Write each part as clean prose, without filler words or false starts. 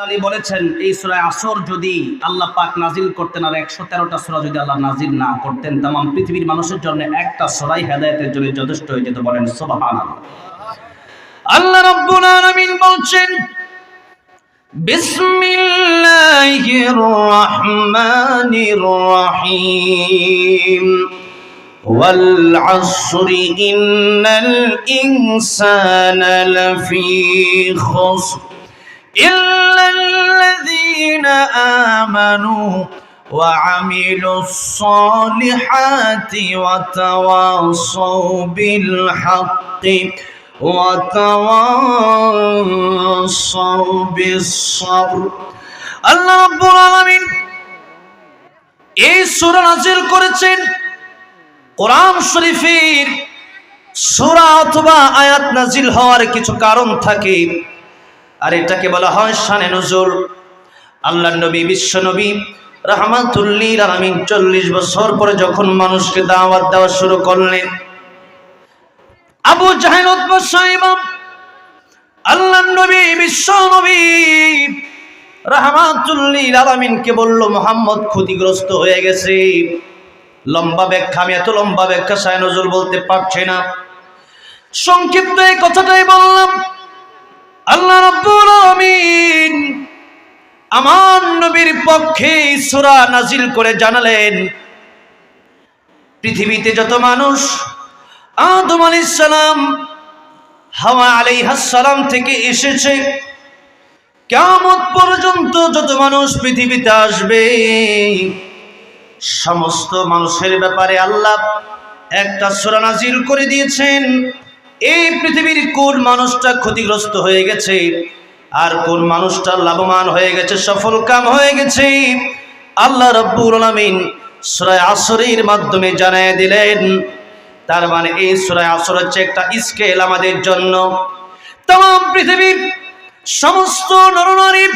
আলী বলেছেন এই সূরা আসর যদি আল্লাহ পাক নাজিল করতেন আর 113টা সূরা যদি আল্লাহ নাজিল না করতেন तमाम পৃথিবীর মানুষের জন্য একটা সূরাই হেদায়েতের জন্য যথেষ্ট হয়ে যেত। বলেন সুবহানাল্লাহ। আল্লাহ রাব্বুল আলামিন বলছেন বিসমিল্লাহির রহমানির রহিম ওয়াল আসরি ইন্নাল ইনসানা লাফি খুসর إلا الذين آمنوا وعملوا الصالحات وتواصوا بالحق وتواصوا بالصبر। আল্লাহ রাব্বুল আলামিন এই সূরা নাযিল করেছেন কোরআন শরীফের সূরা অথবা আয়াত নাযিল হওয়ার কিছু কারণ থাকে, আর এটাকে বলা হয় শানে নুজুল। আল্লাহর নবী বিশ্ব নবী রাহমাতুল লিল আলামিন 40 বছর পরে যখন মানুষকে দাওয়াত দেওয়া শুরু করলেন, আবু জাহেল উতবা সাইবা আল্লাহর নবী বিশ্ব নবী রাহমাতুল লিল আলামিনকে বলল মুহাম্মদ ক্ষতিগ্রস্ত হয়ে গেছে। লম্বা ব্যাখ্যা, আমি এত লম্বা ব্যাখ্যা শানে নুজুল বলতে পারছি না, সংক্ষিপ্ত এই কথাটাই বললাম। আল্লাহ রাব্বুল আলামিন আমার নবীর পক্ষে সূরা নাজিল করে জানালেন পৃথিবীতে যত মানুষ আদম আলাইহিস সালাম হাওয়া আলাইহিস সালাম থেকে এসেছে, কিয়ামত পর্যন্ত যত মানুষ পৃথিবীতে আসবে সমস্ত মানুষের ব্যাপারে আল্লাহ একটা সূরা নাজিল করে দিয়েছেন। এই পৃথিবীর কোন মানুষটা ক্ষতিগ্রস্ত হয়ে গেছে আর কোন মানুষটা লাভবান হয়ে গেছে, সফল কাম হয়ে গেছে, আল্লাহ রাব্বুল আলামিন সূরা আসরের মাধ্যমে জানিয়ে দিলেন। তার মানে এই সূরা আসর হচ্ছে একটা স্কেল আমাদের জন্য। तमाम পৃথিবীর সমস্ত নরনারী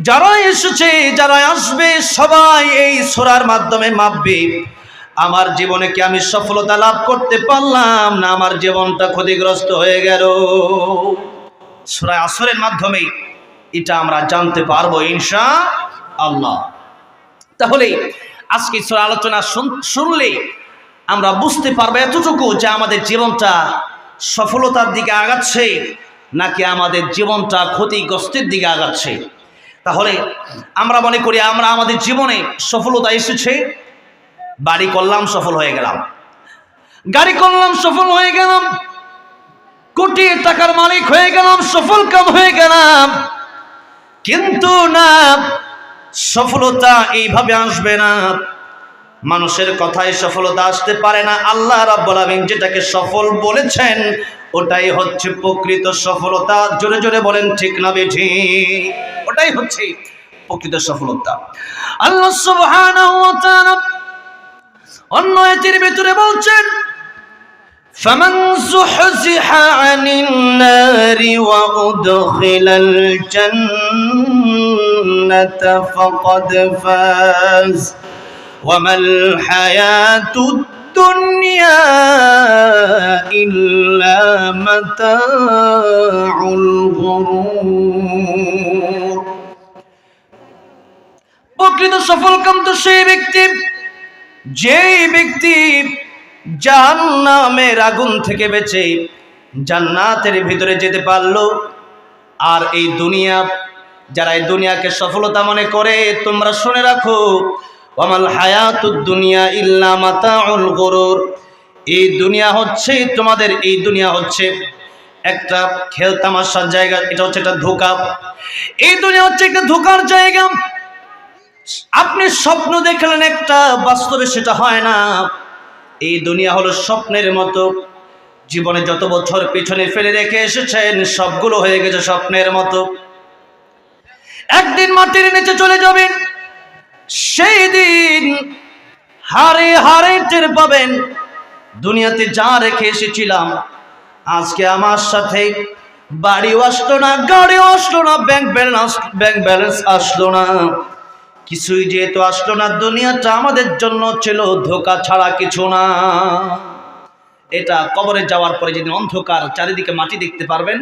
যারা এসেছে যারা আসবে সবাই এই সূরার মাধ্যমে মাপবে আমার জীবনে কি আমি সফলতা লাভ করতে পারলাম না আমার জীবনটা ক্ষতিগ্রস্ত হয়ে গেল। সূরা আসরের মাধ্যমে এটা আমরা জানতে পারবো ইনশাআল্লাহ। তাহলে আজকে সূরা আলোচনা শুনলে আমরা বুঝতে পারবো এতটুকু যে আমাদের জীবনটা সফলতার দিকে আগাচ্ছে নাকি আমাদের জীবনটা ক্ষতিগ্রস্তের দিকে আগাচ্ছে। তাহলে আমরা মনে করি আমরা আমাদের জীবনে সফলতা এসেছে, বাড়ি করলাম সফল হয়ে গেলাম, গাড়ি করলাম সফল হয়ে গেলাম, কোটি টাকার মালিক হয়ে গেলাম, সফল কাম হয়ে গেলাম। কিন্তু না, সফলতা এইভাবে আসবে না, মানুষের কথায় সফলতা আসতে পারে না। আল্লাহ রাব্বুল আলামিন যেটাকে সফল বলেছেন ওটাই হচ্ছে প্রকৃত সফলতা। জোরে জোরে বলেন ঠিক না বেঠিক? ওটাই হচ্ছে প্রকৃত সফলতা। আল্লাহ সুবহানাহু ওয়া তাআলা অন্য আয়াতের ভিতরে বলছেন ফামান যুহজিহা আনিন নারি ওয়া উদখিলাল জান্নাতা ফাকাদ ফাজ ওয়া মাল হায়াতুদ দুনিয়া ইল্লা মাতাউল গুরুর। প্রকৃত সফলকাম তো সেই ব্যক্তি যেই ব্যক্তি জাহান্নামের আগুন থেকে বেঁচে জান্নাতের ভিতরে যেতে পারলো। আর এই দুনিয়া, যারা এই দুনিয়াকে সফলতা মনে করে, তোমরা শুনে রাখো ওয়ামাল হায়াতুদ দুনিয়া ইল্লা মাতাউল গুরুর। এই দুনিয়া হচ্ছে তোমাদের, এই দুনিয়া হচ্ছে একটা খেলতামাশার জায়গা, এটা হচ্ছে একটা ধোঁকা। এই দুনিয়া হচ্ছে একটা ধোঁকার জায়গা। আপনি স্বপ্ন দেখলেন একটা, বাস্তবে সেটা হয় না। এই দুনিয়া হলো স্বপ্নের মতো। জীবনে যত বছর পিছনে ফেলে রেখে এসেছেন সবগুলো হয়ে গেছে স্বপ্নের মতো। একদিন মাটির নিচে চলে যাবেন, সেই দিন হারে হারে টের পাবেন দুনিয়াতে যা রেখে এসেছিলাম আজকে আমার সাথে বাড়িও আসলো না, গাড়িও আসলো না, ব্যাংক ব্যালেন্স আসলো না, কিছুই যেহেতু আসলো না, দুনিয়াটা আমাদের জন্য ছিল ধোঁকা ছাড়া কিছু না। এটা কবরে যাওয়ার পরে যেদিন অন্ধকার চারিদিকে মাটি দেখতে পারবেন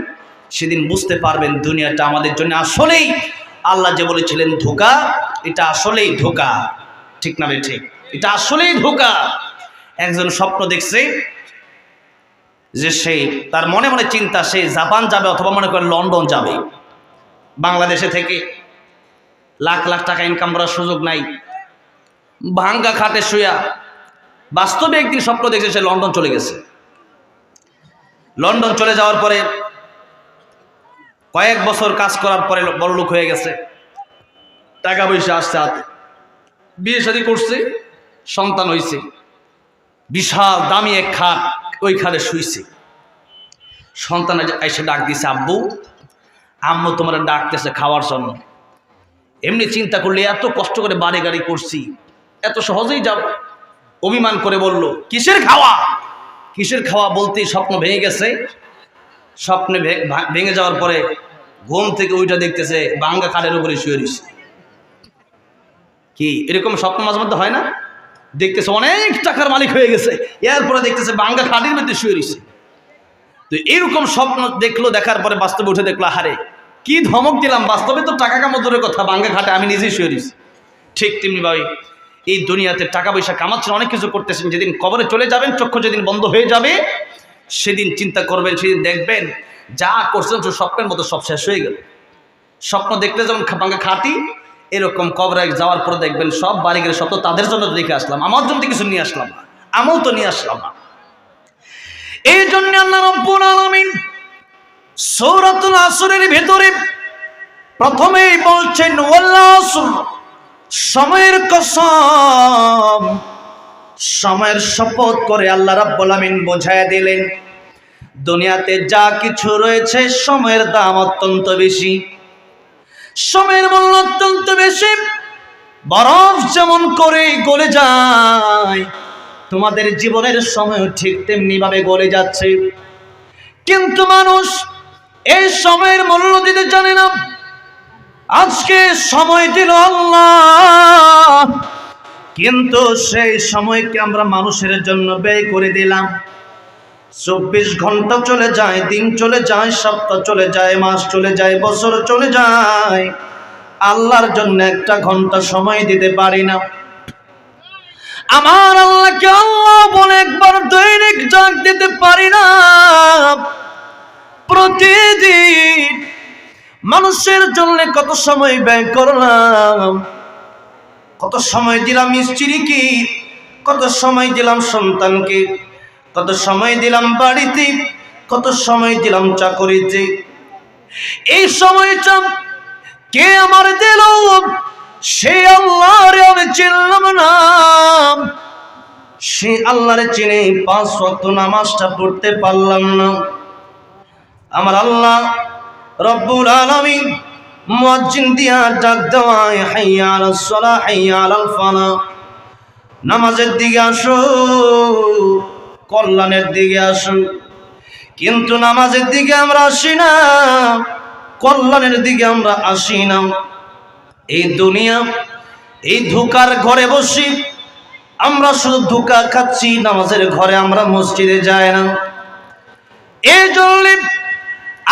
সেদিন বুঝতে পারবেন দুনিয়াটা আমাদের জন্য আসলেই আল্লাহ যে বলেছিলেন ধোঁকা, এটা আসলেই ধোঁকা, ঠিক না ঠিক? এটা আসলেই ধোঁকা। একজন স্বপ্ন দেখছে যে সে তার মনে মনে চিন্তা সে জাপান যাবে অথবা মনে করে লন্ডন যাবে। বাংলাদেশে থেকে লাখ লাখ টাকা ইনকাম করার সুযোগ নাই, ভাঙ্গা খাটে শুয়া। বাস্তবে একদিন স্বপ্ন দেখছে সে লন্ডন চলে গেছে। লন্ডন চলে যাওয়ার পরে কয়েক বছর কাজ করার পরে বড়লোক হয়ে গেছে, টাকা পয়সা আসছে হাতে, বিয়ে শাদী করছে, সন্তান হয়েছে, বিশাল দামি এক খাট, ওই খাটে শুইছে। সন্তান এসে ডাক দিছে, আব্বু আম্মু তোমার ডাকতেছে খাওয়ার জন্য। এমনি চিন্তা করলে এত কষ্ট করে বাড়ি গাড়ি করছি, এত সহজেই যাব। অভিমান করে বলল, কিসের খাওয়া? কিসের খাওয়া বলতেই স্বপ্ন ভেঙে গেছে। স্বপ্নে ভেঙে যাওয়ার পরে ঘুম থেকে ওইটা দেখতেছে ভাঙ্গা খাটের উপরে শুয়ে রয়েছে। কি এরকম স্বপ্ন মাঝে মধ্যে হয় না? দেখতেছে অনেক টাকার মালিক হয়ে গেছে, এরপরে দেখতেছে ভাঙ্গা খাটের মধ্যে শুয়ে রয়েছে। তো এরকম স্বপ্ন দেখলো, দেখার পরে বাস্তবে উঠে দেখলো, আহারে কি ধমক দিলাম, বাস্তবে তো টাকা কামানোর কথা, ভাঙ্গা খাটে আমি নিজেই শুয়ে রয়েছি। ঠিক তেমনি ভাই এই দুনিয়াতে টাকা পয়সা কামাচ্ছেন, অনেক কিছু করতেছেন, যেদিন কবরে চলে যাবেন, চক্ষু যেদিন বন্ধ হয়ে যাবে, সেদিন চিন্তা করবেন, সেদিন দেখবেন যা করছেন স্বপ্নের মতো সব শেষ হয়ে গেল। স্বপ্ন দেখলে যেমন ভাঙ্গা খাটি, এরকম কবরে যাওয়ার পরে দেখবেন সব বাড়ি গেলে সব তো তাদের জন্য দেখে আসলাম, আমার জন্য কিছু নিয়ে আসলাম না, আমল তো নিয়ে আসলাম না। এই জন্য আল্লাহ রাব্বুল আলামিন সূরাতুল আসরের ভিতরে প্রথমেই বলছেন ওয়াল আসর, সময়ের কসম, সময়ের শপথ করে আল্লাহ রাব্বুল আলামিন বোঝায় দিলেন দুনিয়াতে যা কিছু রয়েছে সময়ের দাম অত্যন্ত বেশি, সময়ের মূল্য অত্যন্ত বেশি। বরফ যেমন করে গলে যায়, তোমাদের জীবনের সময় ঠিক তেমনি ভাবে গলে যাচ্ছে। কিন্তু মানুষ এই সময়ের মূল্য দিতে জানে না। আজকে সময় দিল আল্লাহ, কিন্তু সেই সময়কে আমরা মানুষের জন্য ব্যয় করে দিলাম। 24 ঘন্টা চলে যায়, দিন চলে যায়, সপ্তাহ চলে যায়, মাস চলে যায়, বছর চলে যায়, আল্লাহর জন্য একটা ঘন্টা সময় দিতে পারি না। আমার আল্লাহকে আল্লাহ বলে একবার দৈনিক ডাক দিতে পারি না। প্রতিদিন মানুষের জন্য কত সময় ব্যয় করলাম, কত সময় দিলাম স্ত্রীকে, কত সময় দিলাম সন্তানকে, কত সময় দিলাম বাড়িতে, কত সময় দিলাম চাকরিতে। এই সময়টা কে আমার দিল, সে আল্লাহরে আমি চিনলাম না। সে আল্লাহরে চিনে 5 ওয়াক্ত নামাজটা পড়তে পারলাম না। আমার আল্লাহ রব্বুল আলামিন মুয়াজ্জিন দিয়া ডাক দেওয়ায়, হাইয়া আলাস সালাহ, হাইয়া আলাল ফালাহ, নামাজের দিকে আসো, কল্যাণের দিকে আসো। কিন্তু নামাজের দিকে আমরা আসি না, কল্যাণের দিকে আমরা আসি না। এই দুনিয়া, এই ধোঁকার ঘরে বসি আমরা শুধু ধোঁকা খাচ্ছি, নামাজের ঘরে আমরা মসজিদে যাই না। এই জন্য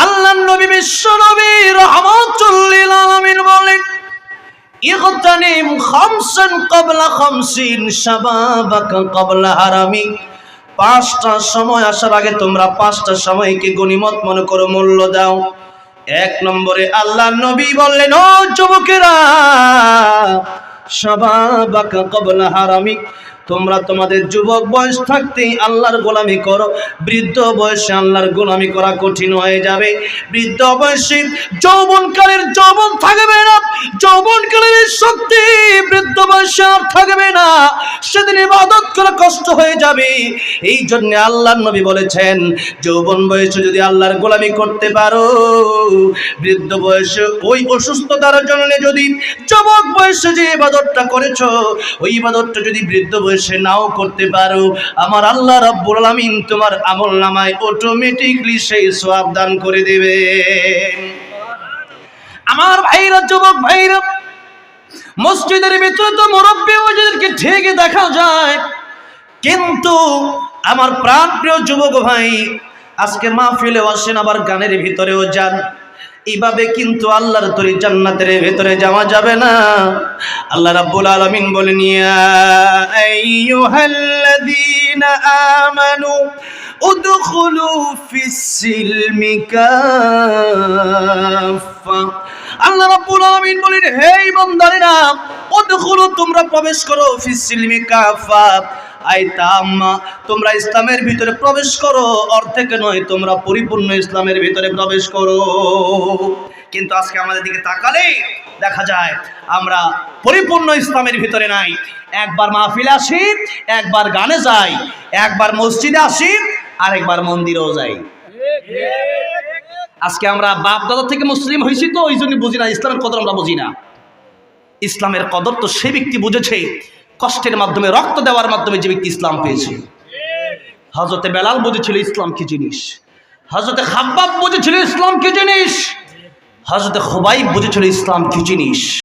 আল্লাহর নবী বিশ্ব নবী রাহমাতুল লিল আলামিন বলেন, ইগতানিম খামসান ক্বাবলা খামসিন শাবাবাকা ক্বাবলা হারামি। 5টা সময় আসার আগে তোমরা 5টা সময়কে গনিমত মনে করো, মূল্য দাও। 1 নম্বরে আল্লাহর নবী বললেন, ও যুবকেরা, শাবাবাকা ক্বাবলা হারামি, তোমরা তোমাদের যুবক বয়স থাকতেই আল্লাহর গোলামি করো। বৃদ্ধ বয়সে আল্লাহর গোলামি করা কঠিন হয়ে যাবে। বৃদ্ধ বয়সে যৌবনকালের যৌবন থাকবে না, যৌবনকালের শক্তি বৃদ্ধ বয়সে আর থাকবে না, সেদিন ইবাদত করা কষ্ট হয়ে যাবে। এই জন্য আল্লাহর নবী বলেছেন, যৌবন বয়সে যদি আল্লাহর গোলামি করতে পারো, বৃদ্ধ বয়সে ওই অসুস্থতার জন্য যদি যুবক বয়সে যে ইবাদতটা করেছো, ওই ইবাদতটা যদি বৃদ্ধ বয়সে নাও করতে পারো, আমার আল্লাহ রাব্বুল আলামিন তোমার আমলনামায় অটোমেটিকলি সেই সওয়াব দান করে দেবে। আমার ভাইরা, যুবক ভাইরা, মসজিদের ভিতরে তো মুরব্বি ওদেরকে ঠিকই দেখা যায়, কিন্তু আমার প্রাণপ্রিয় যুবক ভাই, আজকে মাহফিলে আসেন, আবার গানের ভিতরেও যান। এইভাবে কিন্তু আল্লাহর তরি জান্নাতের ভেতরে যাওয়া যাবে না। আল্লাহ রাব্বুল আলামিন বলেন, ইয়া আইয়ুহাল্লাযীনা আমানু উদখুলু ফিস-সিলমি কাফা। আল্লাহ রাব্বুল আলামিন বলেন, হে ঈমানদারেরা, উদখুলু, তোমরা প্রবেশ করো, ফিস-সিলমি কাফা, আইতাম্মা, তোমরা ইসলামের ভিতরে প্রবেশ করো, অর্ধেক নয়, তোমরা পরিপূর্ণ ইসলামের ভিতরে প্রবেশ করো। কিন্তু আজকে আমাদের দিকে তাকালে দেখা যায় আমরা পরিপূর্ণ ইসলামের ভিতরে নাই। একবার মাহফিলে আসি, একবার গানে যাই, একবার মসজিদে আসি, আরেকবার মন্দিরেও যাই। আজকে আমরা বাপ দাদা থেকে মুসলিম হয়েছি, তো ওই জন্য বুঝি না ইসলামের কদর, আমরা বুঝি না। ইসলামের কদর তো সে ব্যক্তি বুঝেছে কষ্টের মাধ্যমে, রক্ত দেওয়ার মাধ্যমে, যে ব্যক্তি ইসলাম পেয়েছে। হযরতে বেলাল বুঝেছিল ইসলাম কি জিনিস, হযরতে খাব্বাব বুঝেছিল ইসলাম কি জিনিস, হযরতে খুবাইব বুঝেছিল ইসলাম কি জিনিস।